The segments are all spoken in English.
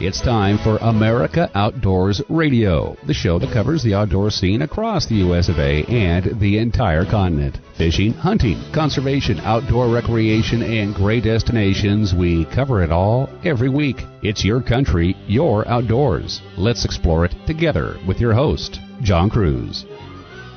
It's time for America Outdoors Radio, the show that covers the outdoor scene across the U.S. of A. and the entire continent. Fishing, hunting, conservation, outdoor recreation, and great destinations. We cover it all every week. It's your country, your outdoors. Let's explore it together with your host, John Kruse.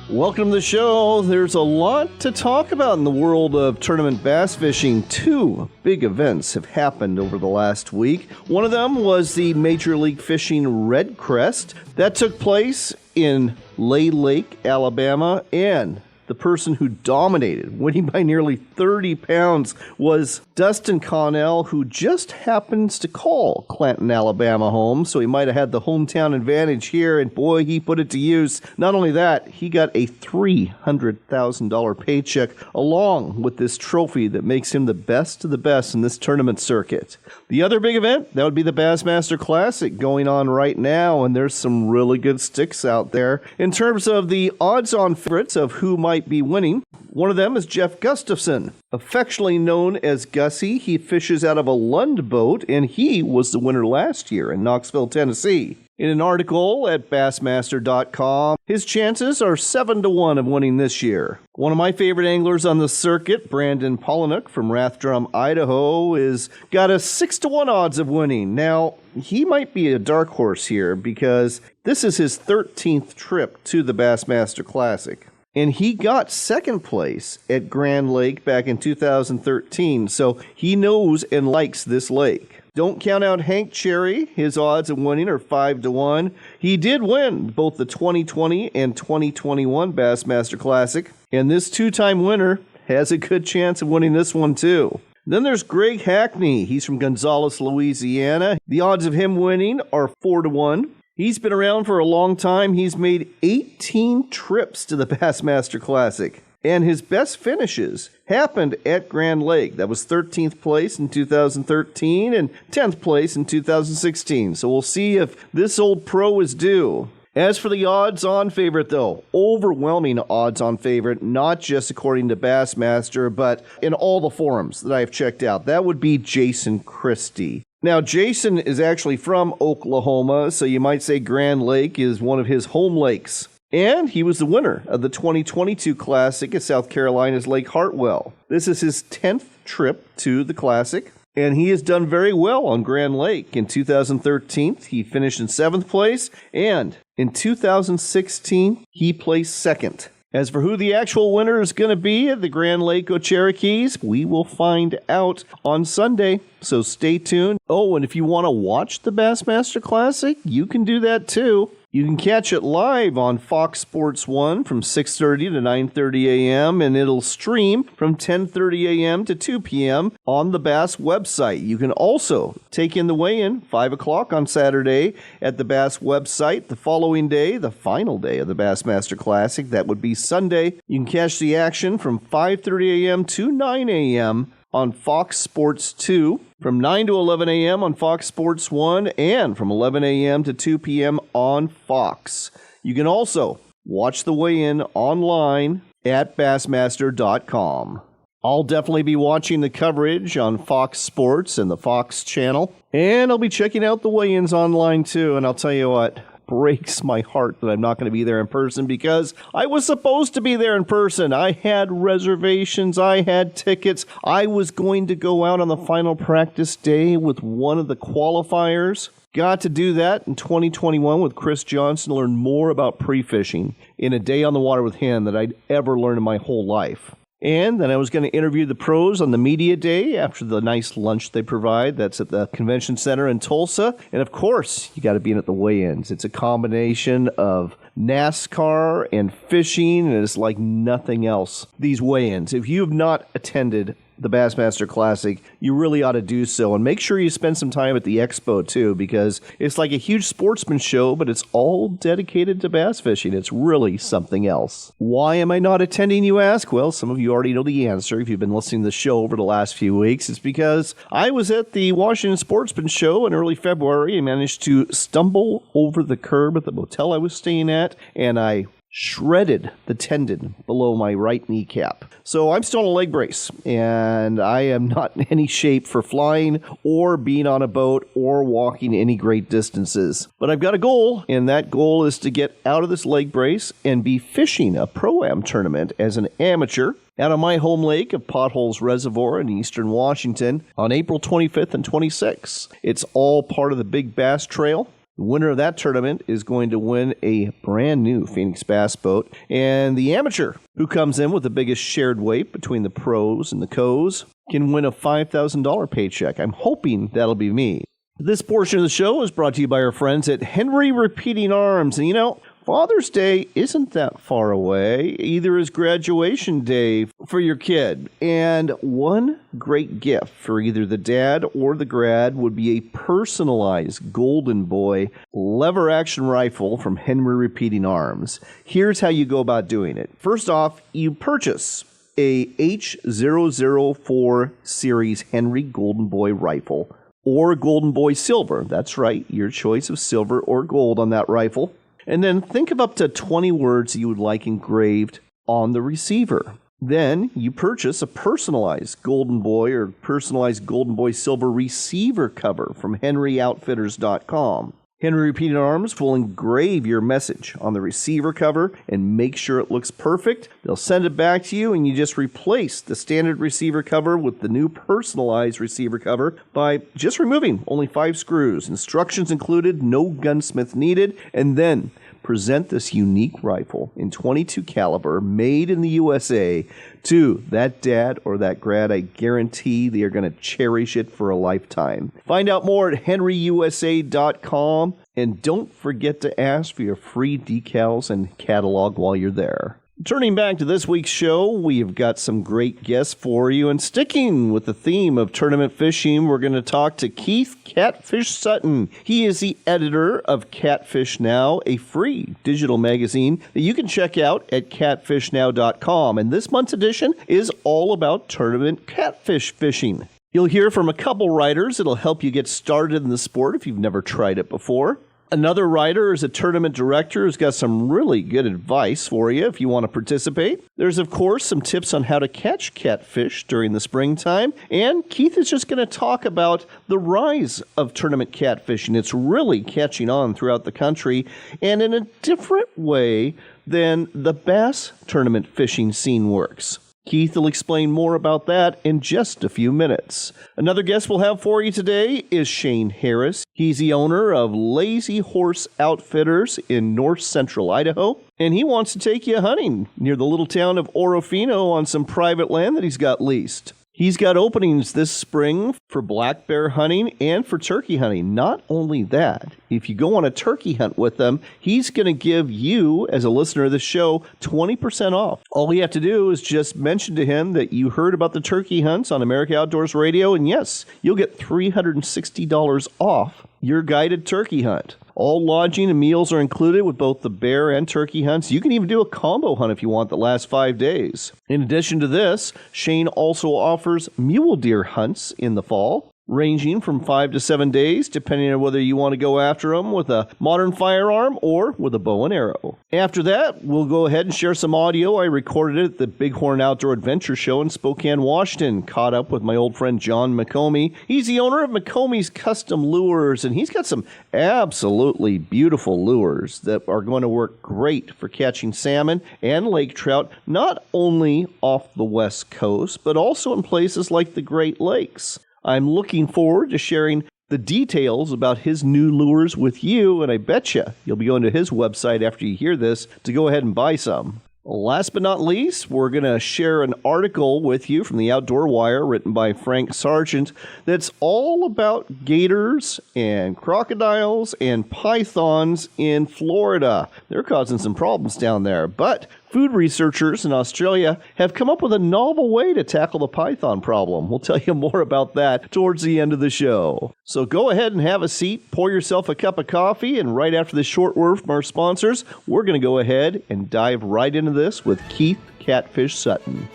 Welcome to the show. There's a lot to talk about in the world of tournament bass fishing. Two big events have happened over the last week. One of them was the Major League Fishing Red Crest. That took place in Lay Lake, Alabama, and the person who dominated, winning by nearly 30 pounds, was Dustin Connell, who just happens to call Clanton, Alabama home, so he might have had the hometown advantage here, and boy, he put it to use. Not only that, he got a $300,000 paycheck along with this trophy that makes him the best of the best in this tournament circuit. The other big event, that would be the Bassmaster Classic going on right now, and there's some really good sticks out there. In terms of the odds-on favorites of who might be winning, one of them is Jeff Gustafson, affectionately known as Gussie. He fishes out of a Lund boat, and he was the winner last year in Knoxville, Tennessee. In an article at Bassmaster.com, his chances are 7-1 of winning this year. One of my favorite anglers on the circuit, Brandon Polinick from Rathdrum, Idaho, is got a 6-1 odds of winning. Now, he might be a dark horse here because this is his 13th trip to the Bassmaster Classic. And he got second place at Grand Lake back in 2013, so he knows and likes this lake. Don't count out Hank Cherry. His odds of winning are 5-1. He did win both the 2020 and 2021 Bassmaster Classic, and this two-time winner has a good chance of winning this one too. Then there's Greg Hackney. He's from Gonzales, Louisiana. The odds of him winning are 4-1. He's been around for a long time. He's made 18 trips to the Bassmaster Classic, and his best finishes happened at Grand Lake. That was 13th place in 2013 and 10th place in 2016. So we'll see if this old pro is due. As for the odds-on favorite, though, overwhelming odds-on favorite, not just according to Bassmaster, but in all the forums that I've checked out, that would be Jason Christie. Now, Jason is actually from Oklahoma, so you might say Grand Lake is one of his home lakes. And he was the winner of the 2022 Classic at South Carolina's Lake Hartwell. This is his 10th trip to the Classic, and he has done very well on Grand Lake. In 2013, he finished in 7th place, and in 2016, he placed second. As for who the actual winner is going to be at the Grand Lake Cherokees, we will find out on Sunday, so stay tuned. Oh, and if you want to watch the Bassmaster Classic, you can do that too. You can catch it live on Fox Sports 1 from 6:30 to 9:30 a.m., and it'll stream from 10:30 a.m. to 2 p.m. on the Bass website. You can also take in the weigh-in 5 o'clock on Saturday at the Bass website. The following day, the final day of the Bassmaster Classic, that would be Sunday, you can catch the action from 5:30 a.m. to 9 a.m. on Fox Sports 2, from 9 to 11 a.m. on Fox Sports 1, and from 11 a.m. to 2 p.m. on Fox. You can also watch the weigh-in online at Bassmaster.com. I'll definitely be watching the coverage on Fox Sports and the Fox channel, and I'll be checking out the weigh-ins online too, and I'll tell you what, breaks my heart that I'm not going to be there in person because I was supposed to be there in person. I had reservations. I had tickets. I was going to go out on the final practice day with one of the qualifiers. Got to do that in 2021 with Chris Johnson, learn more about pre-fishing in a day on the water with him than I'd ever learned in my whole life. And then I was going to interview the pros on the media day after the nice lunch they provide. That's at the convention center in Tulsa. And of course, you got to be in at the weigh-ins. It's a combination of NASCAR and fishing, and it's like nothing else. These weigh-ins, if you have not attended the Bassmaster Classic, you really ought to do so. And make sure you spend some time at the expo, too, because it's like a huge sportsman show, but it's all dedicated to bass fishing. It's really something else. Why am I not attending, you ask? Well, some of you already know the answer if you've been listening to the show over the last few weeks. It's because I was at the Washington Sportsman Show in early February and managed to stumble over the curb at the motel I was staying at, and I shredded the tendon below my right kneecap. So I'm still on a leg brace, and I am not in any shape for flying or being on a boat or walking any great distances. But I've got a goal, and that goal is to get out of this leg brace and be fishing a Pro-Am tournament as an amateur out of my home lake of Potholes Reservoir in eastern Washington on April 25th and 26th. It's all part of the Big Bass Trail. The winner of that tournament is going to win a brand new Phoenix Bass boat, and the amateur who comes in with the biggest shared weight between the pros and the co's can win a $5,000 paycheck. I'm hoping that'll be me. This portion of the show is brought to you by our friends at Henry Repeating Arms, and Father's Day isn't that far away. Either is graduation day for your kid. And one great gift for either the dad or the grad would be a personalized Golden Boy lever action rifle from Henry Repeating Arms. Here's how you go about doing it. First off, you purchase a H004 series Henry Golden Boy rifle or Golden Boy Silver. That's right, your choice of silver or gold on that rifle. And then think of up to 20 words you would like engraved on the receiver. Then you purchase a personalized Golden Boy or personalized Golden Boy Silver receiver cover from henryoutfitters.com. Henry Repeating Arms will engrave your message on the receiver cover and make sure it looks perfect. They'll send it back to you, and you just replace the standard receiver cover with the new personalized receiver cover by just removing only 5 screws. Instructions included, no gunsmith needed, and then present this unique rifle in .22 caliber made in the USA to that dad or that grad. I guarantee they are going to cherish it for a lifetime. Find out more at henryusa.com, and don't forget to ask for your free decals and catalog while you're there. Turning back to this week's show, we've got some great guests for you, and sticking with the theme of tournament fishing, we're going to talk to Keith Catfish Sutton. He is the editor of Catfish Now, a free digital magazine that you can check out at catfishnow.com, and this month's edition is all about tournament catfish fishing. You'll hear from a couple writers that'll help you get started in the sport if you've never tried it before. Another writer is a tournament director who's got some really good advice for you if you want to participate. There's, of course, some tips on how to catch catfish during the springtime. And Keith is just going to talk about the rise of tournament catfishing. It's really catching on throughout the country and in a different way than the bass tournament fishing scene works. Keith will explain more about that in just a few minutes. Another guest we'll have for you today is Shane Harris. He's the owner of Lazy Horse Outfitters in north central Idaho, and he wants to take you hunting near the little town of Orofino on some private land that he's got leased. He's got openings this spring for black bear hunting and for turkey hunting. Not only that, if you go on a turkey hunt with them, he's going to give you, as a listener of the show, 20% off. All you have to do is just mention to him that you heard about the turkey hunts on America Outdoors Radio, and yes, you'll get $360 off your guided turkey hunt. All lodging and meals are included with both the bear and turkey hunts. You can even do a combo hunt if you want the last 5 days. In addition to this, Shane also offers mule deer hunts in the fall, ranging from 5 to 7 days, depending on whether you want to go after them with a modern firearm or with a bow and arrow. After that, we'll go ahead and share some audio I recorded at the Bighorn Outdoor Adventure Show in Spokane, Washington. Caught up with my old friend John McComie. He's the owner of McComie's Custom Lures, and he's got some absolutely beautiful lures that are going to work great for catching salmon and lake trout, not only off the West Coast, but also in places like the Great Lakes. I'm looking forward to sharing the details about his new lures with you, and I betcha you'll be going to his website after you hear this to go ahead and buy some. Last but not least, we're going to share an article with you from the Outdoor Wire written by Frank Sargent that's all about gators and crocodiles and pythons in Florida. They're causing some problems down there, but food researchers in Australia have come up with a novel way to tackle the python problem. We'll tell you more about that towards the end of the show. So go ahead and have a seat, pour yourself a cup of coffee, and right after this short word from our sponsors, we're going to go ahead and dive right into this with Keith Catfish Sutton.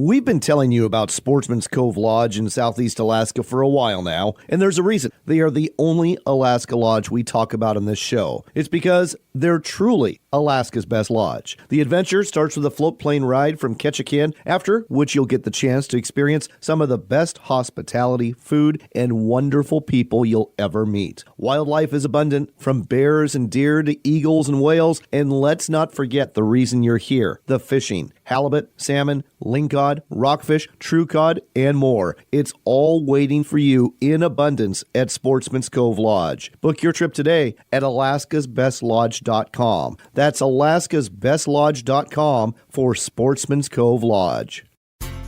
We've been telling you about Sportsman's Cove Lodge in Southeast Alaska for a while now, and there's a reason. They are the only Alaska lodge we talk about in this show. It's because they're truly Alaska's best lodge. The adventure starts with a float plane ride from Ketchikan, after which you'll get the chance to experience some of the best hospitality, food, and wonderful people you'll ever meet. Wildlife is abundant, from bears and deer to eagles and whales, and let's not forget the reason you're here, the fishing. Halibut, salmon, lingcod, rockfish, true cod, and more. It's all waiting for you in abundance at Sportsman's Cove Lodge. Book your trip today at alaskasbestlodge.com. That's alaskasbestlodge.com for Sportsman's Cove Lodge.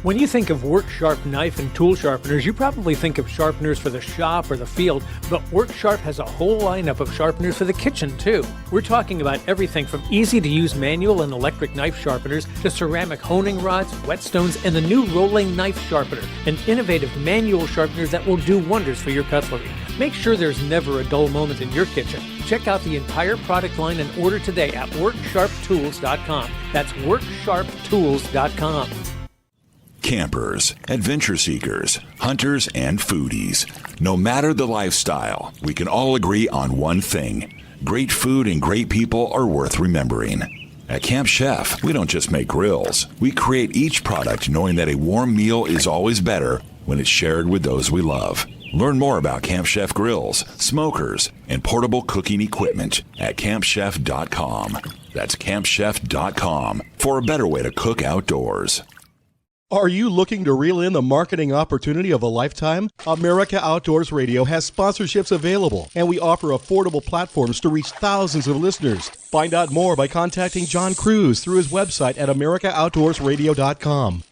When you think of Work Sharp knife and tool sharpeners, you probably think of sharpeners for the shop or the field, but Work Sharp has a whole lineup of sharpeners for the kitchen, too. We're talking about everything from easy-to-use manual and electric knife sharpeners to ceramic honing rods, whetstones, and the new rolling knife sharpener, and innovative manual sharpeners that will do wonders for your cutlery. Make sure there's never a dull moment in your kitchen. Check out the entire product line and order today at WorkSharpTools.com. That's WorkSharpTools.com. Campers, adventure seekers, hunters, and foodies. No matter the lifestyle, we can all agree on one thing. Great food and great people are worth remembering. At Camp Chef, we don't just make grills. We create each product knowing that a warm meal is always better when it's shared with those we love. Learn more about Camp Chef grills, smokers, and portable cooking equipment at campchef.com. That's campchef.com for a better way to cook outdoors. Are you looking to reel in the marketing opportunity of a lifetime? America Outdoors Radio has sponsorships available, and we offer affordable platforms to reach thousands of listeners. Find out more by contacting John Kruse through his website at americaoutdoorsradio.com.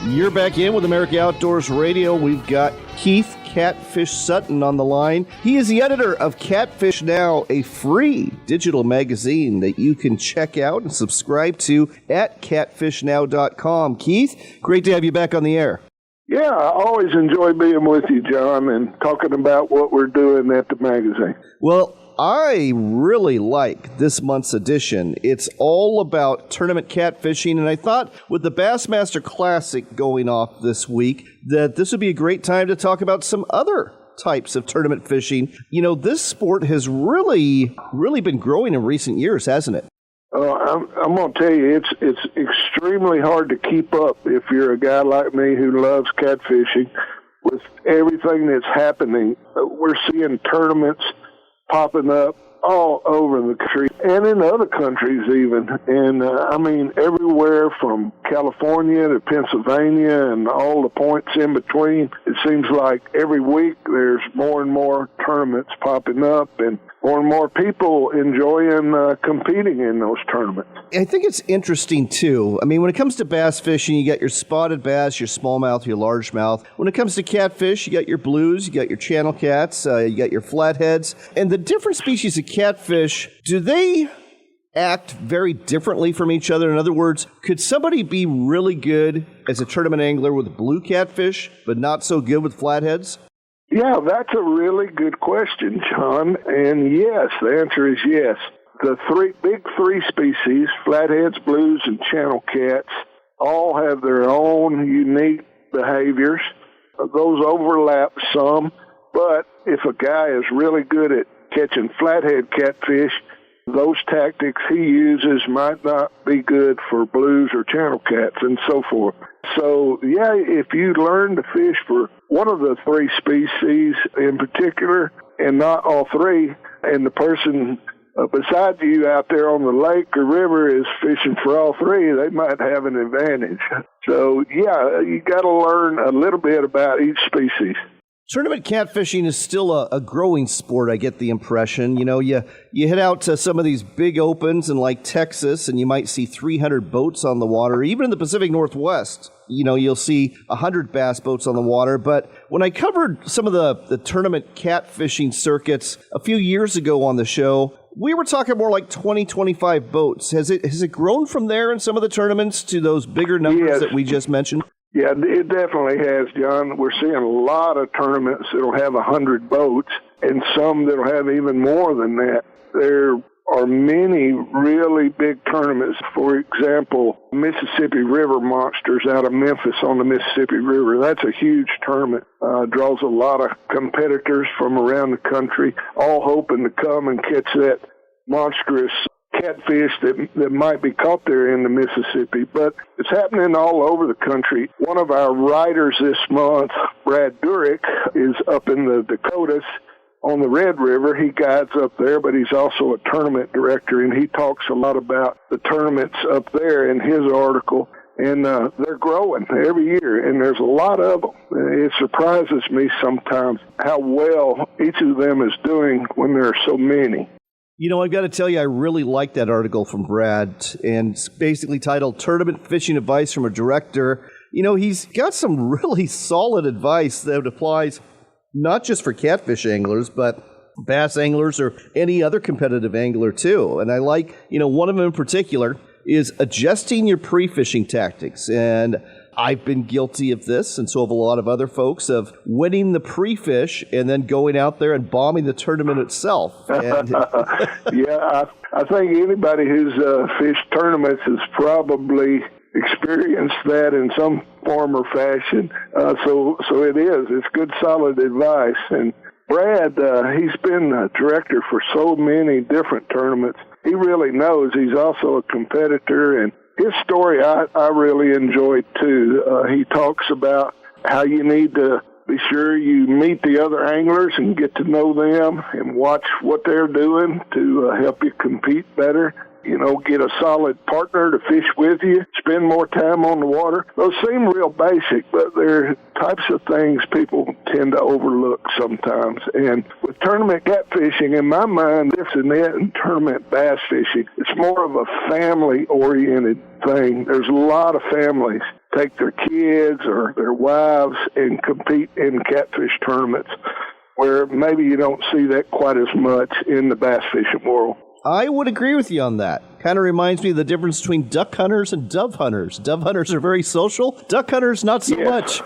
You're back in with America Outdoors Radio. We've got Keith Catfish Sutton on the line. He is the editor of Catfish Now, a free digital magazine that you can check out and subscribe to at catfishnow.com. Keith, great to have you back on the air. Yeah, I always enjoy being with you, John, and talking about what we're doing at the magazine. Well, I really like this month's edition. It's all about tournament catfishing, and I thought with the Bassmaster Classic going off this week that this would be a great time to talk about some other types of tournament fishing. You know, this sport has really been growing in recent years, hasn't it? I'm going to tell you, it's extremely hard to keep up if you're a guy like me who loves catfishing with everything that's happening. We're seeing tournaments popping up all over the country and in other countries even. And I mean, everywhere from California to Pennsylvania and all the points in between. It seems like every week there's more and more tournaments popping up and more people enjoying competing in those tournaments. I think it's interesting, too. I mean, when it comes to bass fishing, you got your spotted bass, your smallmouth, your largemouth. When it comes to catfish, you got your blues, you got your channel cats, you got your flatheads. And the different species of catfish, do they act very differently from each other? In other words, could somebody be really good as a tournament angler with blue catfish, but not so good with flatheads? Yeah, that's a really good question, John. And yes, the answer is yes. The big three species, flatheads, blues, and channel cats, all have their own unique behaviors. Those overlap some, but if a guy is really good at catching flathead catfish, those tactics he uses might not be good for blues or channel cats and so forth. So, yeah, if you learn to fish for one of the three species in particular and not all three, and the person beside you out there on the lake or river is fishing for all three, they might have an advantage. So, yeah, you got to learn a little bit about each species. Tournament catfishing is still a growing sport, I get the impression. You know, you head out to some of these big opens in like Texas, and you might see 300 boats on the water. Even in the Pacific Northwest, you know, you'll see 100 bass boats on the water. But when I covered some of the tournament catfishing circuits a few years ago on the show, we were talking more like 20, 25 boats. Has it grown from there in some of the tournaments to those bigger numbers that we just mentioned? Yeah, it definitely has, John. We're seeing a lot of tournaments that'll have 100 boats and some that'll have even more than that. There are many really big tournaments. For example, Mississippi River Monsters out of Memphis on the Mississippi River. That's a huge tournament. Draws a lot of competitors from around the country, all hoping to come and catch that monstrous catfish that might be caught there in the Mississippi. But it's happening all over the country. One of our writers this month, Brad Durick, is up in the Dakotas on the Red River. He guides up there, but he's also a tournament director, and he talks a lot about the tournaments up there in his article. And they're growing every year, and there's a lot of them. It surprises me sometimes how well each of them is doing when there are so many. You know, I've got to tell you, I really like that article from Brad, and it's basically titled Tournament Fishing Advice from a Director. You know, he's got some really solid advice that applies not just for catfish anglers, but bass anglers or any other competitive angler too. And I like, one of them in particular is adjusting your pre-fishing tactics. And I've been guilty of this, and so have a lot of other folks, of winning the pre-fish and then going out there and bombing the tournament itself. And yeah, I think anybody who's fished tournaments has probably experienced that in some form or fashion. So it is. It's good, solid advice. And Brad, he's been a director for so many different tournaments. He really knows. He's also a competitor, and his story I really enjoyed too. He talks about how you need to be sure you meet the other anglers and get to know them and watch what they're doing to help you compete better. Get a solid partner to fish with you, spend more time on the water. Those seem real basic, but they're types of things people tend to overlook sometimes. And with tournament catfishing, in my mind, this and that, and tournament bass fishing, it's more of a family-oriented thing. There's a lot of families take their kids or their wives and compete in catfish tournaments, where maybe you don't see that quite as much in the bass fishing world. I would agree with you on that. Kind of reminds me of the difference between duck hunters and dove hunters. Dove hunters are very social. Duck hunters, not so much.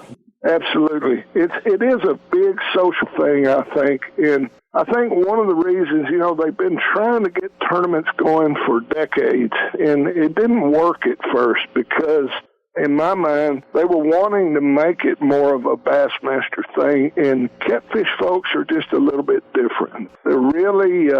Absolutely. It is a big social thing, I think. And I think one of the reasons, they've been trying to get tournaments going for decades, and it didn't work at first because, in my mind, they were wanting to make it more of a Bassmaster thing, and catfish folks are just a little bit different. They're really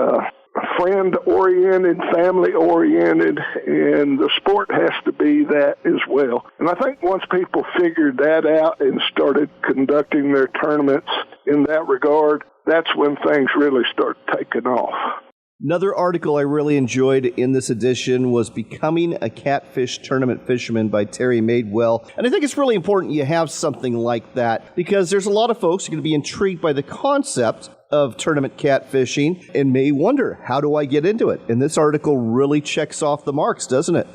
friend-oriented, family-oriented, and the sport has to be that as well. And I think once people figured that out and started conducting their tournaments in that regard, that's when things really start taking off. Another article I really enjoyed in this edition was Becoming a Catfish Tournament Fisherman by Terry Madewell. And I think it's really important you have something like that because there's a lot of folks who are going to be intrigued by the concept of tournament catfishing and may wonder, how do I get into it? And this article really checks off the marks, doesn't it?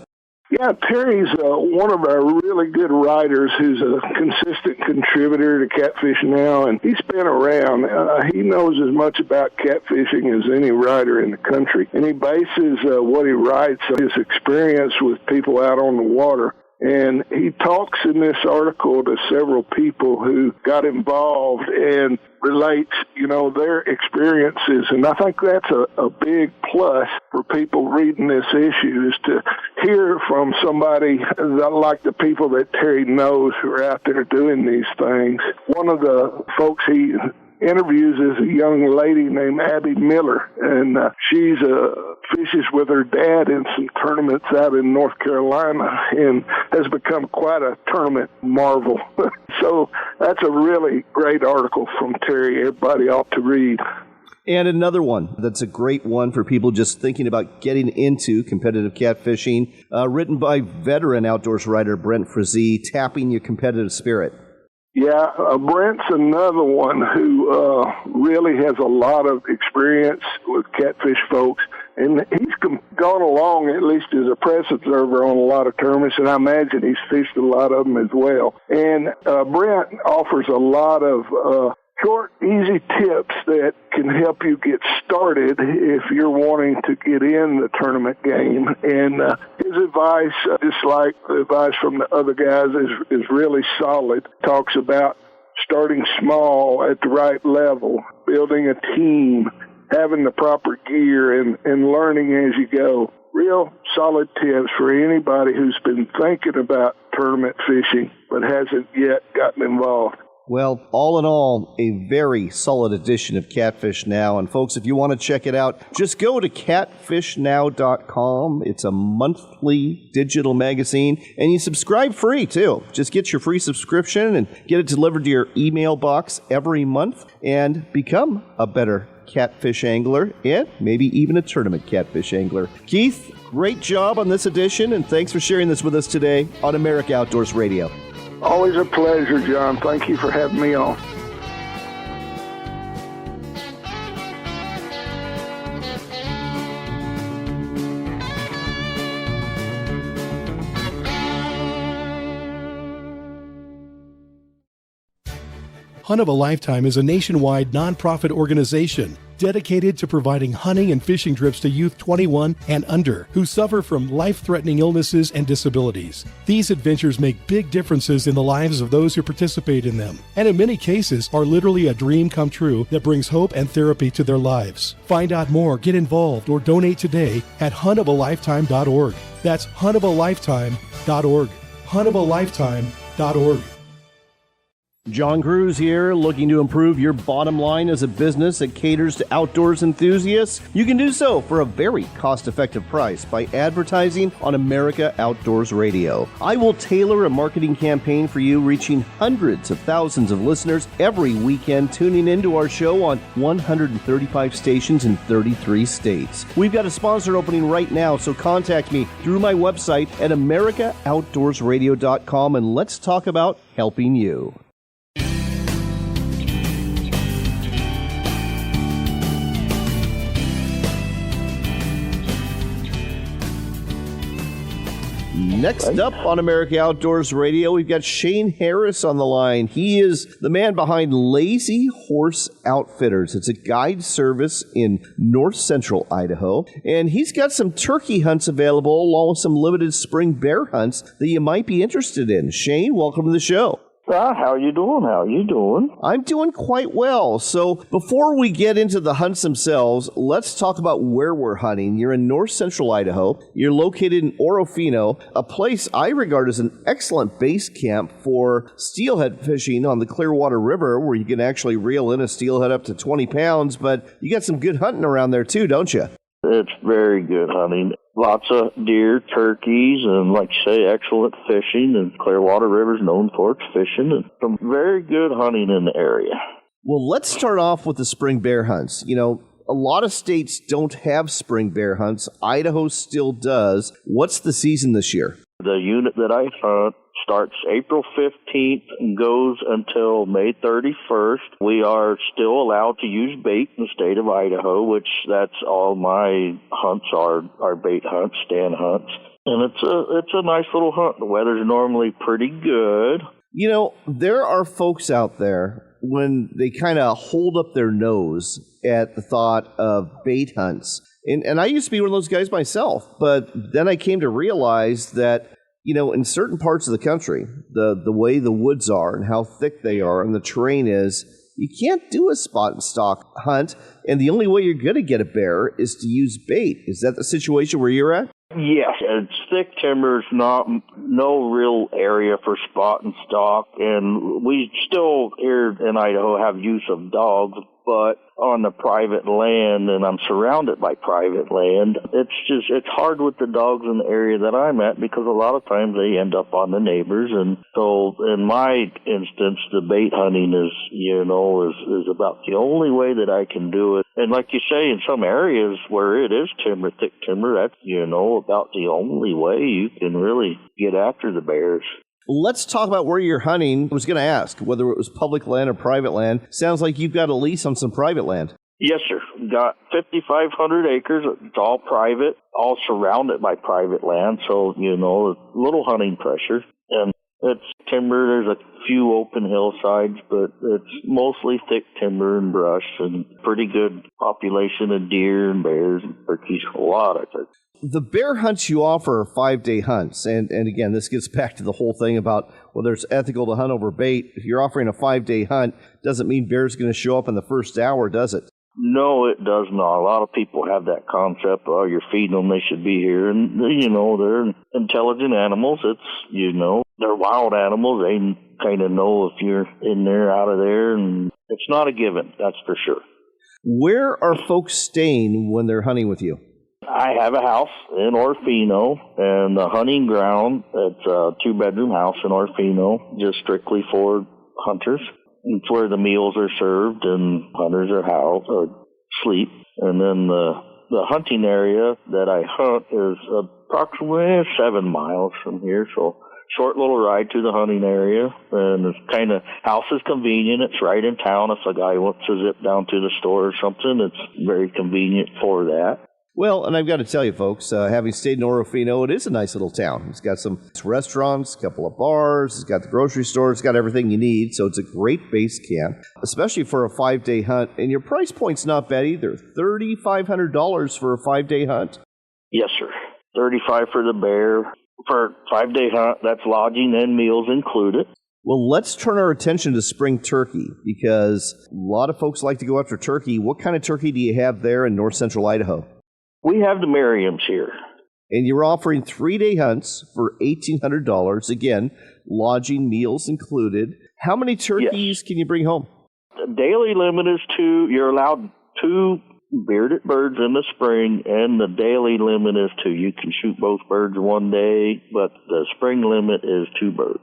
Yeah, Terry's one of our really good writers who's a consistent contributor to Catfish Now, and he's been around. He knows as much about catfishing as any writer in the country, and he bases what he writes on his experience with people out on the water. And he talks in this article to several people who got involved and relates, their experiences. And I think that's a big plus for people reading this issue, is to hear from somebody like the people that Terry knows who are out there doing these things. One of the folks he interviews is a young lady named Abby Miller, and she's fishes with her dad in some tournaments out in North Carolina and has become quite a tournament marvel. So that's a really great article from Terry. Everybody ought to read. And another one that's a great one for people just thinking about getting into competitive catfishing, written by veteran outdoors writer Brent Frazee, Tapping Your Competitive Spirit. Yeah, Brent's another one who really has a lot of experience with catfish folks, and he's gone along, at least as a press observer, on a lot of tournaments, and I imagine he's fished a lot of them as well. And Brent offers a lot of short, easy tips that can help you get started if you're wanting to get in the tournament game. And his advice, just like the advice from the other guys, is really solid. Talks about starting small at the right level, building a team, having the proper gear, and learning as you go. Real solid tips for anybody who's been thinking about tournament fishing but hasn't yet gotten involved. Well, all in all, a very solid edition of Catfish Now. And folks, if you want to check it out, just go to catfishnow.com. It's a monthly digital magazine, and you subscribe free, too. Just get your free subscription and get it delivered to your email box every month and become a better catfish angler and maybe even a tournament catfish angler. Keith, great job on this edition, and thanks for sharing this with us today on America Outdoors Radio. Always a pleasure, John. Thank you for having me on. Hunt of a Lifetime is a nationwide nonprofit organization dedicated to providing hunting and fishing trips to youth 21 and under who suffer from life-threatening illnesses and disabilities. These adventures make big differences in the lives of those who participate in them, and in many cases are literally a dream come true that brings hope and therapy to their lives. Find out more, get involved, or donate today at huntofalifetime.org. That's huntofalifetime.org. huntofalifetime.org. John Kruse here, looking to improve your bottom line as a business that caters to outdoors enthusiasts. You can do so for a very cost-effective price by advertising on America Outdoors Radio. I will tailor a marketing campaign for you, reaching hundreds of thousands of listeners every weekend, tuning into our show on 135 stations in 33 states. We've got a sponsor opening right now, so contact me through my website at americaoutdoorsradio.com, and let's talk about helping you. Next up on America Outdoors Radio, we've got Shane Harris on the line. He is the man behind Lazy Horse Outfitters. It's a guide service in north central Idaho, and he's got some turkey hunts available along with some limited spring bear hunts that you might be interested in. Shane, welcome to the show. How you doing? How you doing? I'm doing quite well. So before we get into the hunts themselves, let's talk about where we're hunting. You're in north central Idaho. You're located in Orofino, a place I regard as an excellent base camp for steelhead fishing on the Clearwater River, where you can actually reel in a steelhead up to 20 pounds. But you got some good hunting around there too, don't you? It's very good hunting. Lots of deer, turkeys, and like you say, excellent fishing. And Clearwater River's known for its fishing, and some very good hunting in the area. Well, let's start off with the spring bear hunts. You know, a lot of states don't have spring bear hunts. Idaho still does. What's the season this year? The unit that I hunt starts April 15th and goes until May 31st. We are still allowed to use bait in the state of Idaho, which that's all my hunts are bait hunts, stand hunts. And it's a nice little hunt. The weather's normally pretty good. You know, there are folks out there when they kind of hold up their nose at the thought of bait hunts. And I used to be one of those guys myself, but then I came to realize that, you know, in certain parts of the country, the way the woods are and how thick they are and the terrain is, you can't do a spot and stalk hunt, and the only way you're going to get a bear is to use bait. Is that the situation where you're at? Yes, it's thick timber is no real area for spot and stalk, and we still here in Idaho have use of dogs, but on the private land, and I'm surrounded by private land, it's hard with the dogs in the area that I'm at because a lot of times they end up on the neighbors, and so in my instance, the bait hunting is about the only way that I can do it. And like you say, in some areas where it is timber, thick timber, that's, about the only way you can really get after the bears. Let's talk about where you're hunting. I was going to ask whether it was public land or private land. Sounds like you've got a lease on some private land. Yes, sir. Got 5,500 acres. It's all private, all surrounded by private land. So, a little hunting pressure. And It's timber. There's a few open hillsides, but it's mostly thick timber and brush, and pretty good population of deer and bears and turkeys. A lot of turkeys. The bear hunts you offer are 5-day hunts, and again, this gets back to the whole thing about whether it's ethical to hunt over bait. If you're offering a 5-day hunt, doesn't mean bear's going to show up in the first hour, does it? No, it does not. A lot of people have that concept, oh, you're feeding them, they should be here. And, you know, they're intelligent animals. They're wild animals. They kind of know if you're in there, out of there, and it's not a given, that's for sure. Where are folks staying when they're hunting with you? I have a house in Orfino, and the hunting ground, it's a 2-bedroom house in Orfino, just strictly for hunters. It's where the meals are served and hunters are housed or sleep. And then the hunting area that I hunt is approximately 7 miles from here, so short little ride to the hunting area. And it's kind of, house is convenient. It's right in town. If a guy wants to zip down to the store or something, it's very convenient for that. Well, and I've got to tell you, folks, having stayed in Orofino, it is a nice little town. It's got some restaurants, a couple of bars, it's got the grocery store, it's got everything you need, so it's a great base camp, especially for a 5-day hunt. And your price point's not bad either, $3,500 for a 5-day hunt. Yes, sir. $35 for the bear. For a 5-day hunt, that's lodging and meals included. Well, let's turn our attention to spring turkey, because a lot of folks like to go after turkey. What kind of turkey do you have there in north central Idaho? We have the Merriams here. And you're offering 3-day hunts for $1,800. Again, lodging, meals included. How many turkeys can you bring home? The daily limit is 2. You're allowed 2 bearded birds in the spring, and the daily limit is 2. You can shoot both birds one day, but the spring limit is 2 birds.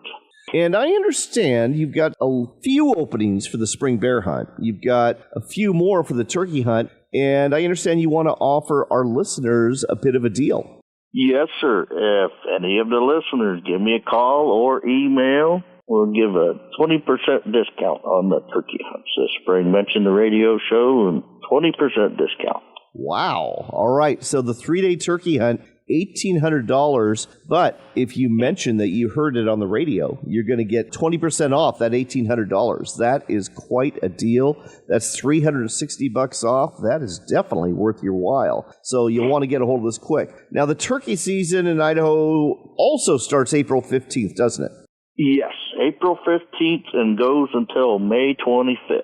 And I understand you've got a few openings for the spring bear hunt. You've got a few more for the turkey hunt. And I understand you want to offer our listeners a bit of a deal. Yes, sir. If any of the listeners give me a call or email, we'll give a 20% discount on the turkey hunts this spring. Mention the radio show and 20% discount. Wow. All right. So the 3-day turkey hunt, $1,800. But if you mention that you heard it on the radio, you're going to get 20% off that $1,800. That is quite a deal. That's $360 off. That is definitely worth your while. So you'll want to get a hold of this quick. Now, the turkey season in Idaho also starts April 15th, doesn't it? Yes, April 15th and goes until May 25th.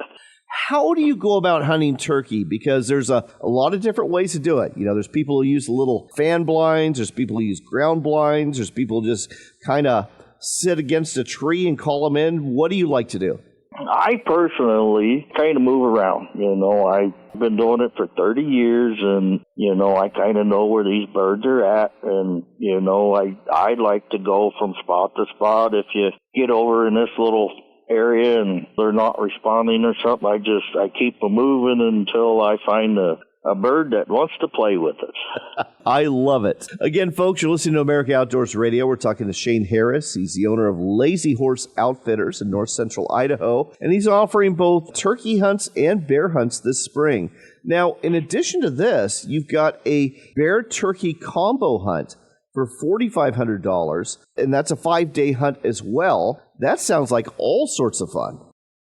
How do you go about hunting turkey? Because there's a lot of different ways to do it. You know, there's people who use little fan blinds. There's people who use ground blinds. There's people who just kind of sit against a tree and call them in. What do you like to do? I personally kind of move around. You know, I've been doing it for 30 years, and, you know, I kind of know where these birds are at. And, you know, I like to go from spot to spot. If you get over in this little area and they're not responding or something, I keep them moving until I find a bird that wants to play with us. I love it. Again, folks, you're listening to America Outdoors Radio. We're talking to Shane Harris. He's the owner of Lazy Horse Outfitters in north central Idaho, and he's offering both turkey hunts and bear hunts this spring. Now, in addition to this, you've got a bear-turkey combo hunt for $4,500, and that's a 5-day hunt as well. That sounds like all sorts of fun.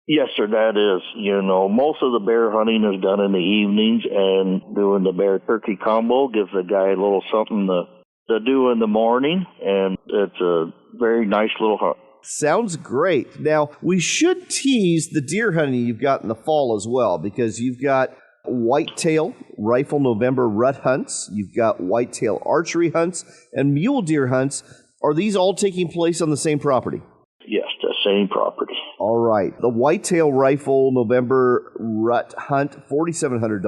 Yes, sir, that is. You know, most of the bear hunting is done in the evenings, and doing the bear-turkey combo gives the guy a little something to do in the morning, and it's a very nice little hunt. Sounds great. Now, we should tease the deer hunting you've got in the fall as well, because you've got whitetail rifle November rut hunts, you've got whitetail archery hunts, and mule deer hunts. Are these all taking place on the same property? Yes, the same property. All right. The whitetail rifle November rut hunt, $4,700.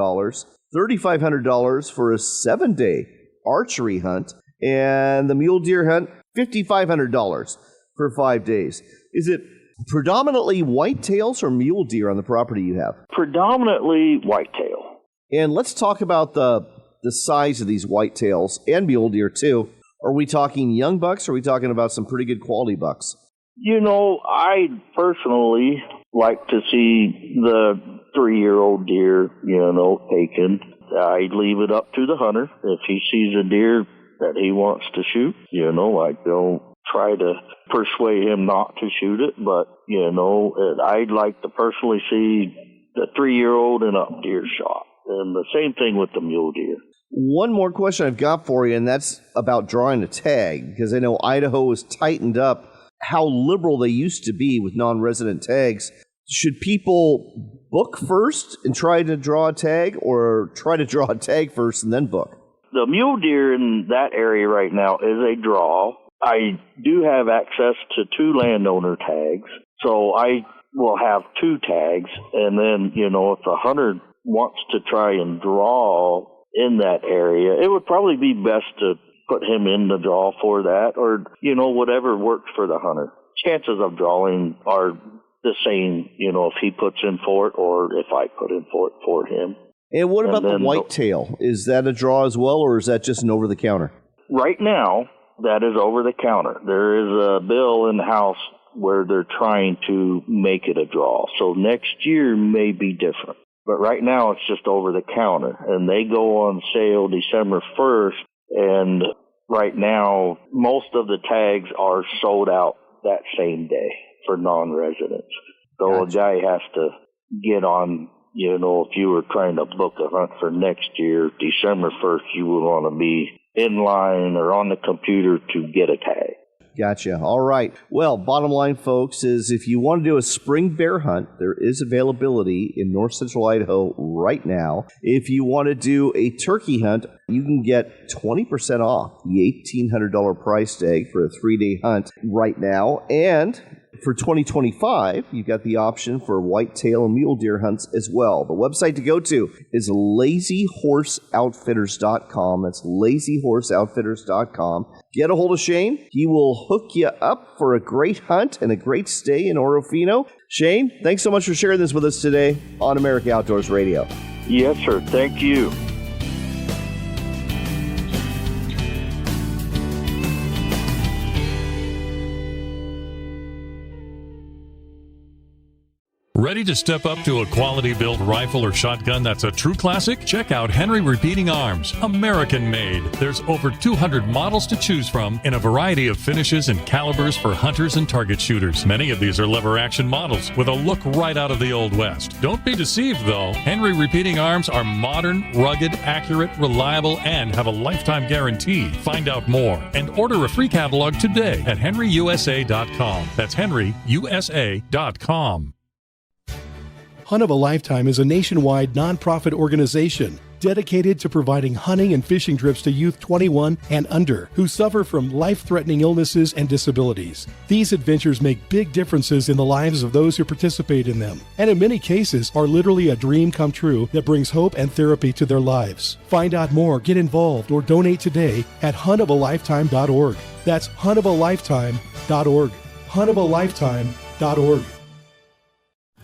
$3,500 for a 7-day archery hunt. And the mule deer hunt, $5,500 for 5 days. Is it predominantly whitetails or mule deer on the property you have? Predominantly whitetail. And let's talk about the size of these whitetails and mule deer too. Are we talking young bucks, or are we talking about some pretty good quality bucks? You know, I personally like to see the 3-year-old deer, you know, taken. I leave it up to the hunter. If he sees a deer that he wants to shoot, you know, I don't try to persuade him not to shoot it. But, I'd like to personally see the 3-year-old and up deer shot. And the same thing with the mule deer. One more question I've got for you, and that's about drawing a tag, because I know Idaho has tightened up how liberal they used to be with non-resident tags. Should people book first and try to draw a tag, or try to draw a tag first and then book? The mule deer in that area right now is a draw. I do have access to 2 landowner tags, so I will have 2 tags. And then, if a hunter wants to try and draw in that area, it would probably be best to put him in the draw for that, or, whatever works for the hunter. Chances of drawing are the same, if he puts in for it or if I put in for it for him. And what about the whitetail? Is that a draw as well, or is that just an over-the-counter? Right now, that is over-the-counter. There is a bill in the House where they're trying to make it a draw. So next year may be different. But right now, it's just over-the-counter. And they go on sale December 1st. And right now, most of the tags are sold out that same day for non-residents. So A guy has to get on, if you were trying to book a hunt for next year, December 1st, you would want to be in line or on the computer to get a tag. Gotcha. All right. Well, bottom line, folks, is if you want to do a spring bear hunt, there is availability in north central Idaho right now. If you want to do a turkey hunt, you can get 20% off the $1,800 price tag for a 3-day hunt right now. And for 2025, you've got the option for whitetail and mule deer hunts as well. The website to go to is lazyhorseoutfitters.com. That's lazyhorseoutfitters.com. Get a hold of Shane. He will hook you up for a great hunt and a great stay in Orofino. Shane, thanks so much for sharing this with us today on America Outdoors Radio. Yes, sir. Thank you. Ready to step up to a quality-built rifle or shotgun that's a true classic? Check out Henry Repeating Arms, American-made. There's over 200 models to choose from in a variety of finishes and calibers for hunters and target shooters. Many of these are lever-action models with a look right out of the Old West. Don't be deceived, though. Henry Repeating Arms are modern, rugged, accurate, reliable, and have a lifetime guarantee. Find out more and order a free catalog today at henryusa.com. That's henryusa.com. Hunt of a Lifetime is a nationwide nonprofit organization dedicated to providing hunting and fishing trips to youth 21 and under who suffer from life-threatening illnesses and disabilities. These adventures make big differences in the lives of those who participate in them, and in many cases are literally a dream come true that brings hope and therapy to their lives. Find out more, get involved, or donate today at huntofalifetime.org. That's huntofalifetime.org. huntofalifetime.org.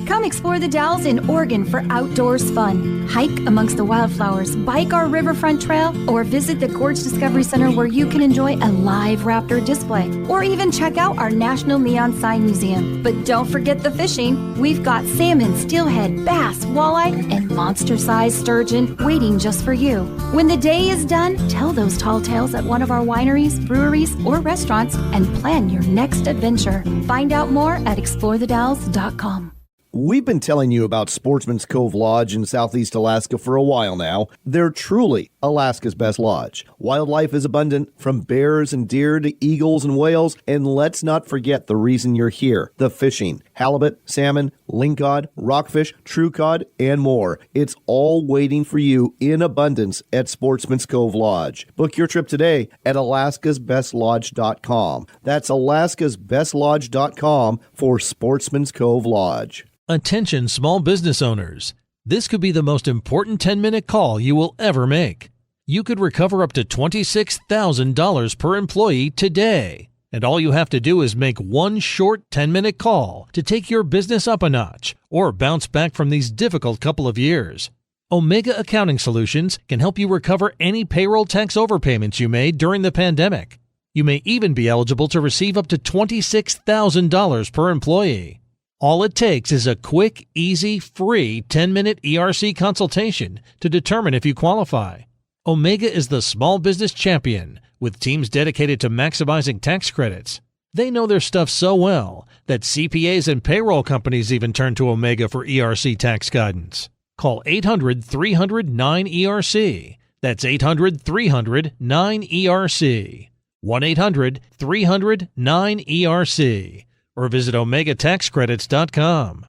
Come explore the Dalles in Oregon for outdoors fun. Hike amongst the wildflowers, bike our riverfront trail, or visit the Gorge Discovery Center where you can enjoy a live raptor display, or even check out our National Neon Sign Museum. But don't forget the fishing. We've got salmon, steelhead, bass, walleye, and monster-sized sturgeon waiting just for you. When the day is done, tell those tall tales at one of our wineries, breweries, or restaurants and plan your next adventure. Find out more at explorethedalles.com. We've been telling you about Sportsman's Cove Lodge in Southeast Alaska for a while now. They're truly Alaska's best lodge. Wildlife is abundant, from bears and deer to eagles and whales. And let's not forget the reason you're here, the fishing. Halibut, salmon, lingcod, rockfish, true cod, and more. It's all waiting for you in abundance at Sportsman's Cove Lodge. Book your trip today at alaskasbestlodge.com. That's alaskasbestlodge.com for Sportsman's Cove Lodge. Attention small business owners. This could be the most important 10-minute call you will ever make. You could recover up to $26,000 per employee today. And all you have to do is make one short 10-minute call to take your business up a notch or bounce back from these difficult couple of years. Omega Accounting Solutions can help you recover any payroll tax overpayments you made during the pandemic. You may even be eligible to receive up to $26,000 per employee. All it takes is a quick, easy, free 10-minute ERC consultation to determine if you qualify. Omega is the small business champion with teams dedicated to maximizing tax credits. They know their stuff so well that CPAs and payroll companies even turn to Omega for ERC tax guidance. Call 800-300-9ERC. That's 800-300-9ERC. 1-800-300-9ERC. Or visit OmegaTaxCredits.com.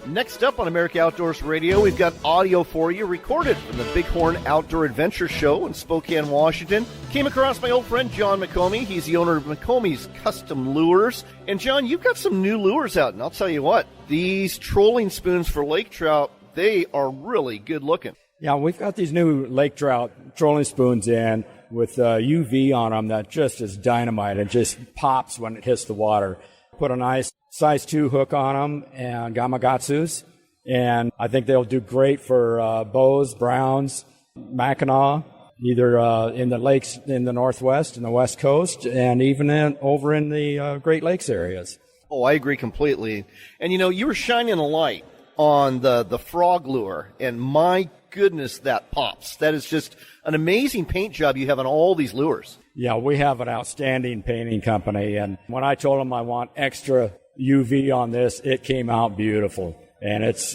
Next up on America Outdoors Radio, we've got audio for you recorded from the Bighorn Outdoor Adventure Show in Spokane, Washington. Came across my old friend John McComie. He's the owner of McComie's Custom Lures. And John, you've got some new lures out, and I'll tell you what, these trolling spoons for lake trout, they are really good looking. Yeah, we've got these new lake trout trolling spoons in with UV on them that just is dynamite. It just pops when it hits the water. Put a nice size 2 hook on them and Gamakatsus, and I think they'll do great for bows, browns, Mackinac, either in the lakes in the Northwest and the West Coast, and even over in the Great Lakes areas. Oh, I agree completely. And you know, you were shining a light on the frog lure, and my goodness, that pops. That is just an amazing paint job you have on all these lures. Yeah, we have an outstanding painting company, and when I told them I want extra UV on this, it came out beautiful, and it's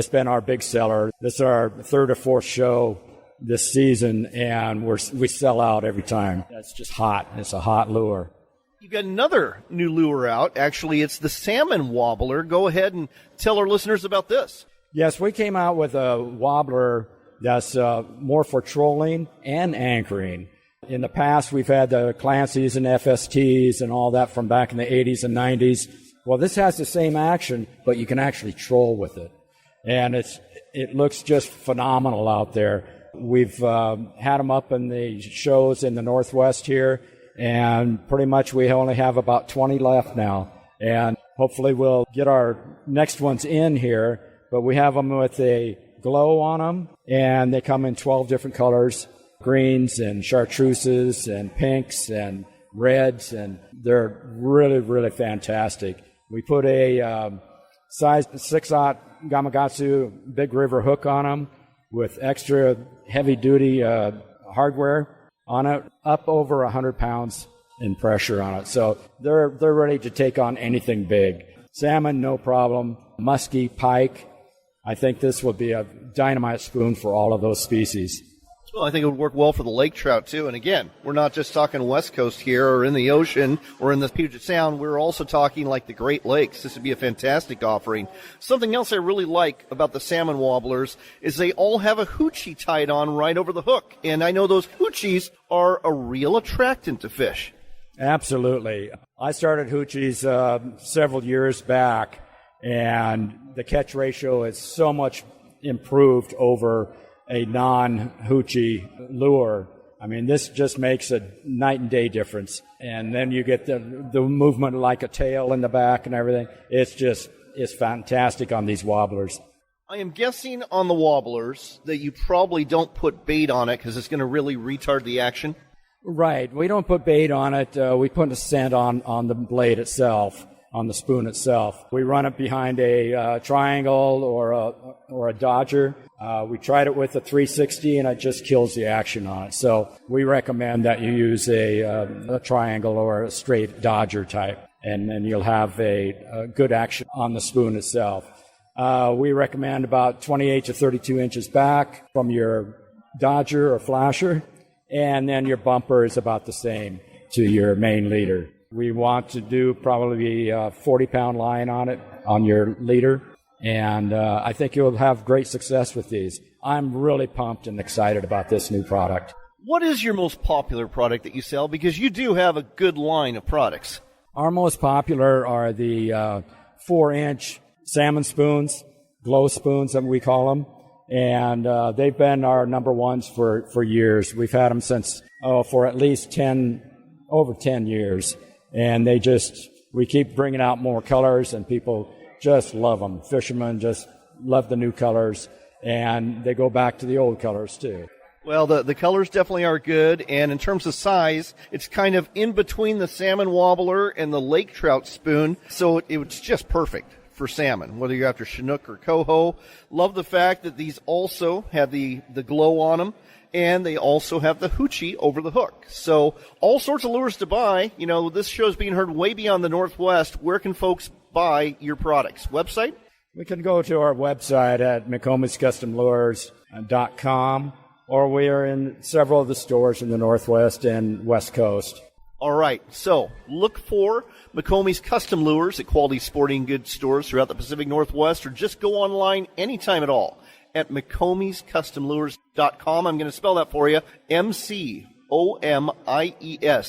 been our big seller. This is our 3rd or 4th show this season, and we sell out every time. It's just hot. It's a hot lure. You've got another new lure out. Actually, it's the Salmon Wobbler. Go ahead and tell our listeners about this. Yes, we came out with a wobbler that's more for trolling and anchoring. In the past, we've had the Clancy's and FSTs and all that from back in the 80s and 90s. Well, this has the same action, but you can actually troll with it. And it looks just phenomenal out there. We've had them up in the shows in the Northwest here, and pretty much we only have about 20 left now. And hopefully we'll get our next ones in here, but we have them with a glow on them, and they come in 12 different colors, greens and chartreuses and pinks and reds, and they're really, really fantastic. We put a size 6/0 Gamakatsu Big River hook on them with extra heavy-duty hardware on it, up over 100 pounds in pressure on it. So they're ready to take on anything big. Salmon, no problem. Muskie, pike. I think this would be a dynamite spoon for all of those species. Well, I think it would work well for the lake trout, too. And again, we're not just talking West Coast here or in the ocean or in the Puget Sound. We're also talking like the Great Lakes. This would be a fantastic offering. Something else I really like about the Salmon Wobblers is they all have a hoochie tied on right over the hook. And I know those hoochies are a real attractant to fish. Absolutely. I started hoochies several years back, and the catch ratio is so much improved over a non-hoochie lure. I mean, this just makes a night and day difference. And then you get the movement like a tail in the back and everything. It's fantastic on these wobblers. I am guessing on the wobblers that you probably don't put bait on it because it's going to really retard the action. Right. We don't put bait on it. We put a scent on the blade itself, on the spoon itself. We run it behind a triangle or a dodger. We tried it with a 360, and it just kills the action on it. So we recommend that you use a triangle or a straight dodger type, and then you'll have a good action on the spoon itself. We recommend about 28 to 32 inches back from your dodger or flasher, and then your bumper is about the same to your main leader. We want to do probably a 40-pound line on it, on your leader, and I think you'll have great success with these. I'm really pumped and excited about this new product. What is your most popular product that you sell? Because you do have a good line of products. Our most popular are the 4-inch salmon spoons, glow spoons, that we call them, and they've been our number ones for years. We've had them since, for at least over 10 years. And we keep bringing out more colors, and people just love them. Fishermen just love the new colors, and they go back to the old colors, too. Well, the colors definitely are good, and in terms of size, it's kind of in between the salmon wobbler and the lake trout spoon, so it's just perfect for salmon, whether you're after Chinook or Coho. Love the fact that these also have the glow on them, and they also have the hoochie over the hook. So all sorts of lures to buy. You know, this show is being heard way beyond the Northwest. Where can folks buy your products? Website? We can go to our website at McComiesCustomLures.com, or we are in several of the stores in the Northwest and West Coast. All right, so look for McComie's Custom Lures at quality sporting goods stores throughout the Pacific Northwest, or just go online anytime at all at McComiesCustomLures.com. I'm going to spell that for you, McComies.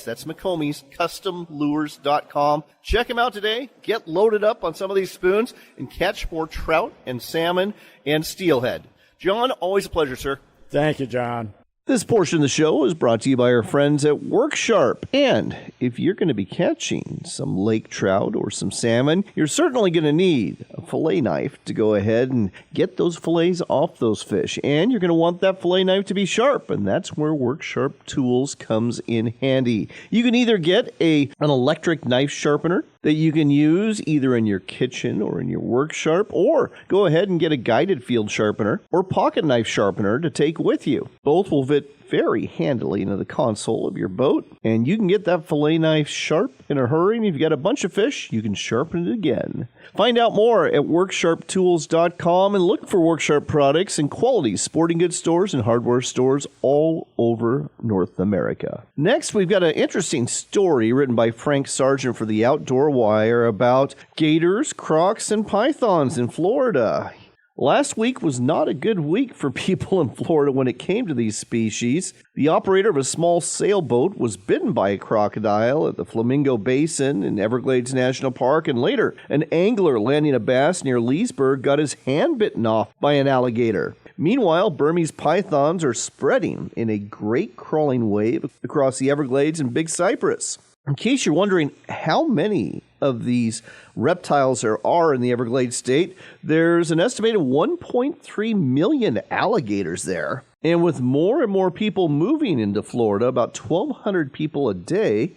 That's McComie's CustomLures.com. Check them out today. Get loaded up on some of these spoons and catch more trout and salmon and steelhead. John, always a pleasure, sir. Thank you, John. This portion of the show is brought to you by our friends at WorkSharp. And if you're going to be catching some lake trout or some salmon, you're certainly going to need a fillet knife to go ahead and get those fillets off those fish. And you're going to want that fillet knife to be sharp, and that's where WorkSharp Tools comes in handy. You can either get an electric knife sharpener that you can use either in your kitchen or in your WorkSharp, or go ahead and get a guided field sharpener or pocket knife sharpener to take with you. Both will fit very handily into the console of your boat, and you can get that fillet knife sharp in a hurry, and if you've got a bunch of fish, you can sharpen it again. Find out more at WorkSharpTools.com and look for WorkSharp products in quality sporting goods stores and hardware stores all over North America. Next, we've got an interesting story written by Frank Sargent for the Outdoor Wire about gators, crocs, and pythons in Florida. Last week was not a good week for people in Florida when it came to these species. The operator of a small sailboat was bitten by a crocodile at the Flamingo Basin in Everglades National Park, and later an angler landing a bass near Leesburg got his hand bitten off by an alligator. Meanwhile, Burmese pythons are spreading in a great crawling wave across the Everglades and Big Cypress. In case you're wondering how many of these reptiles there are in the Everglades state, there's an estimated 1.3 million alligators there. And with more and more people moving into Florida, about 1,200 people a day,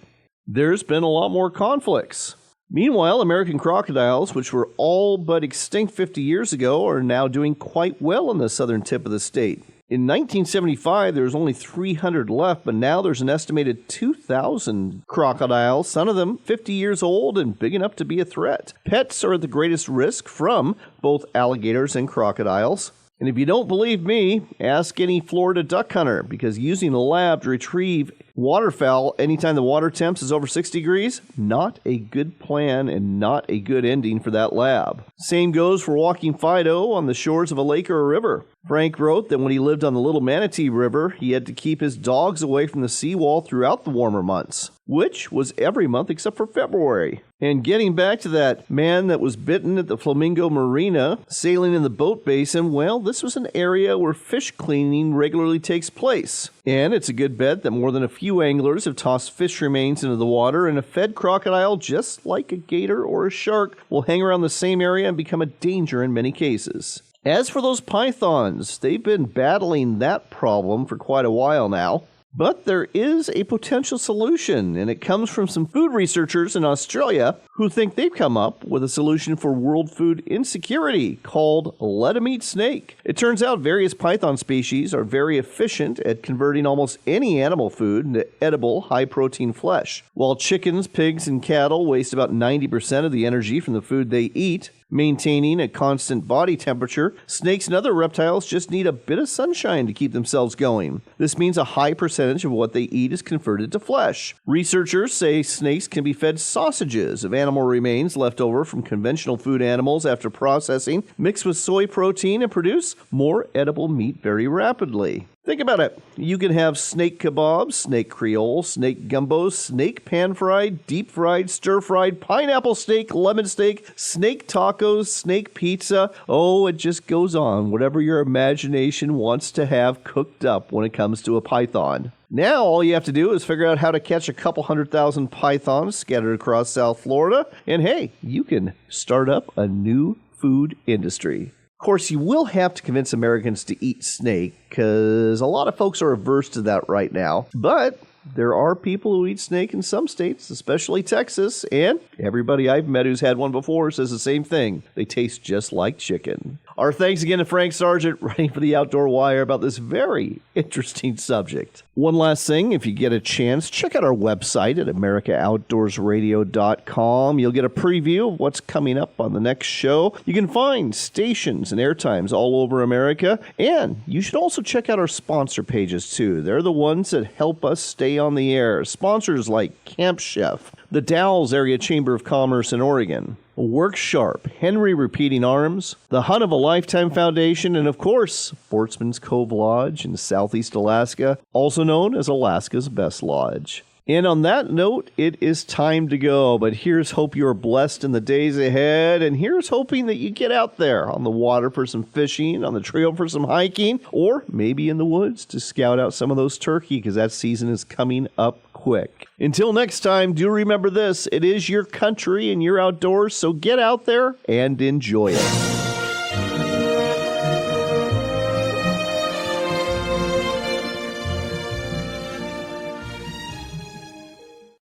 there's been a lot more conflicts. Meanwhile, American crocodiles, which were all but extinct 50 years ago, are now doing quite well in the southern tip of the state. In 1975, there was only 300 left, but now there's an estimated 2,000 crocodiles, some of them 50 years old and big enough to be a threat. Pets are at the greatest risk from both alligators and crocodiles. And if you don't believe me, ask any Florida duck hunter, because using a lab to retrieve waterfowl anytime the water temps is over 60 degrees, not a good plan and not a good ending for that lab. Same goes for walking Fido on the shores of a lake or a river. Frank wrote that when he lived on the Little Manatee River, he had to keep his dogs away from the seawall throughout the warmer months, which was every month except for February. And getting back to that man that was bitten at the Flamingo Marina, sailing in the boat basin, well, this was an area where fish cleaning regularly takes place. And it's a good bet that more than a few anglers have tossed fish remains into the water, and a fed crocodile, just like a gator or a shark, will hang around the same area and become a danger in many cases. As for those pythons, they've been battling that problem for quite a while now. But there is a potential solution, and it comes from some food researchers in Australia who think they've come up with a solution for world food insecurity called Let 'em Eat Snake. It turns out various python species are very efficient at converting almost any animal food into edible, high-protein flesh. While chickens, pigs, and cattle waste about 90% of the energy from the food they eat, maintaining a constant body temperature, snakes and other reptiles just need a bit of sunshine to keep themselves going. This means a high percentage of what they eat is converted to flesh. Researchers say snakes can be fed sausages of animal remains left over from conventional food animals after processing, mixed with soy protein, and produce more edible meat very rapidly. Think about it. You can have snake kebabs, snake creole, snake gumbo, snake pan-fried, deep-fried, stir-fried, pineapple steak, lemon steak, snake tacos, snake pizza. Oh, it just goes on. Whatever your imagination wants to have cooked up when it comes to a python. Now all you have to do is figure out how to catch a couple 100,000 pythons scattered across South Florida, and hey, you can start up a new food industry. Of course, you will have to convince Americans to eat snake, because a lot of folks are averse to that right now. But there are people who eat snake in some states, especially Texas, and everybody I've met who's had one before says the same thing. They taste just like chicken. Our thanks again to Frank Sargent, writing for the Outdoor Wire about this very interesting subject. One last thing, if you get a chance, check out our website at AmericaOutdoorsRadio.com. You'll get a preview of what's coming up on the next show. You can find stations and airtimes all over America, and you should also check out our sponsor pages, too. They're the ones that help us stay on the air. Sponsors like Camp Chef, the Dalles Area Chamber of Commerce in Oregon, Work Sharp, Henry Repeating Arms, the Hunt of a Lifetime Foundation, and of course, Sportsman's Cove Lodge in Southeast Alaska, also known as Alaska's Best Lodge. And on that note, it is time to go, but here's hope you are blessed in the days ahead, and here's hoping that you get out there on the water for some fishing, on the trail for some hiking, or maybe in the woods to scout out some of those turkey, because that season is coming up quick. Until next time, do remember this, it is your country and your outdoors, so get out there and enjoy it.